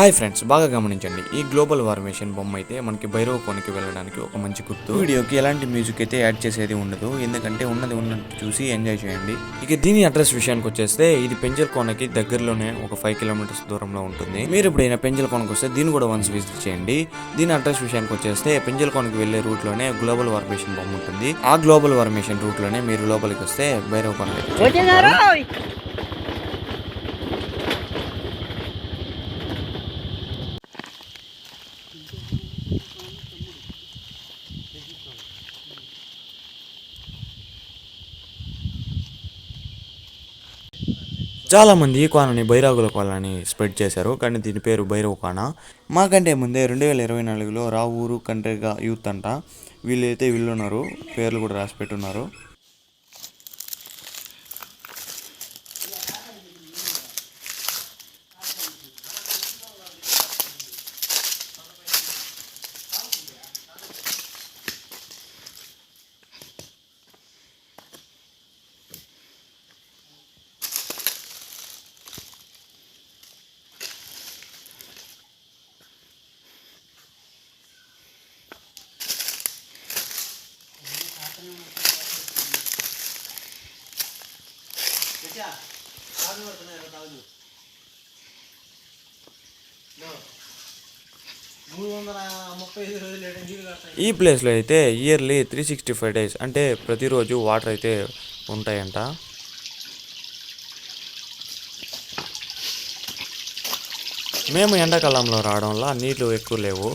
Hi friends, బాగా గమనించండి. ఈ గ్లోబల్ వార్మేషన్ బొమ్మ అయితే మనకి భైరవ కోనకి వెళ్ళడానికి ఒక మంచి గుర్తు. వీడియోకి ఎలాంటి మ్యూజిక్ అయితే యాడ్ చేసేది ఉండదు, ఎందుకంటే ఉన్నది ఉన్నట్టు చూసి ఎంజాయ్ చేయండి. ఇక దీని అడ్రస్ విషయానికి వచ్చేస్తే ఇది పెంజల్ కోనకి దగ్గరలోనే ఒక 5 కిలోమీటర్స్ దూరంలో ఉంటుంది. మీరు ఎప్పుడైనా పెంజల్ కోనకు వస్తే దీన్ని కూడా వన్స్ విజిట్ చేయండి. దీని అడ్రస్ విషయానికి వచ్చేస్తే పెంజల్ కోనకి వెళ్లే రూట్ లోనే గ్లోబల్ వార్మేషన్ బొమ్మ ఉంటుంది. ఆ గ్లోబల్ వార్మేషన్ రూట్ లోనే మీరు లోపలికి వస్తే భైరవ కోన. చాలామంది ఈ కోనని బైరాగుల కోన అని స్ప్రెడ్ చేశారు, కానీ దీని పేరు భైరవ కోన. మాకంటే ముందే 2024లో రావూరు కండ్రిగ యూత్ అంట వీళ్ళైతే వీళ్ళున్నారు, పేర్లు కూడా రాసి పెట్టున్నారు. ఈ ప్లేస్లో అయితే ఇయర్లీ 365 డేస్ అంటే ప్రతిరోజు వాటర్ అయితే ఉంటాయంట. మేము ఎండాకాలంలో రావడం వల్ల నీళ్లు ఎక్కువ లేవు.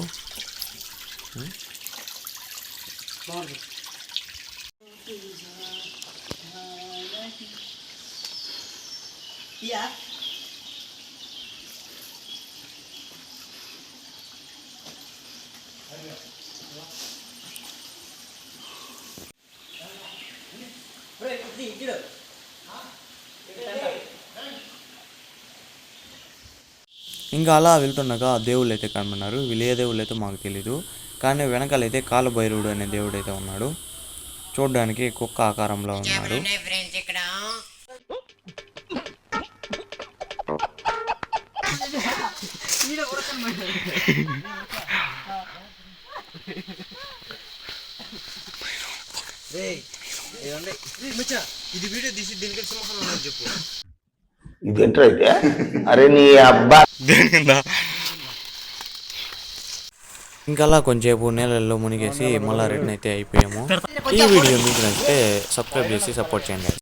ఇంకా అలా వెళ్తుండగా దేవుళ్ళు అయితే కనబడినారు. వీళ్ళు ఏ దేవుళ్ళు అయితే మాకు తెలీదు, కానీ వెనకాలైతే కాలభైరవుడు అనే దేవుడు అయితే ఉన్నాడు. చూడడానికి కుక్క ఆకారంలో ఉన్నాడు. ఇదేంట్రా అయితే? అరే నీ అబ్బా. ఇంకా అలా కొంచెంసేపు నీళ్ళల్లో మునిగేసి మళ్ళా రిటర్న్ అయితే అయిపోయాము. ఈ వీడియో మీకు నచ్చితే సబ్స్క్రైబ్ చేసి సపోర్ట్ చేయండి.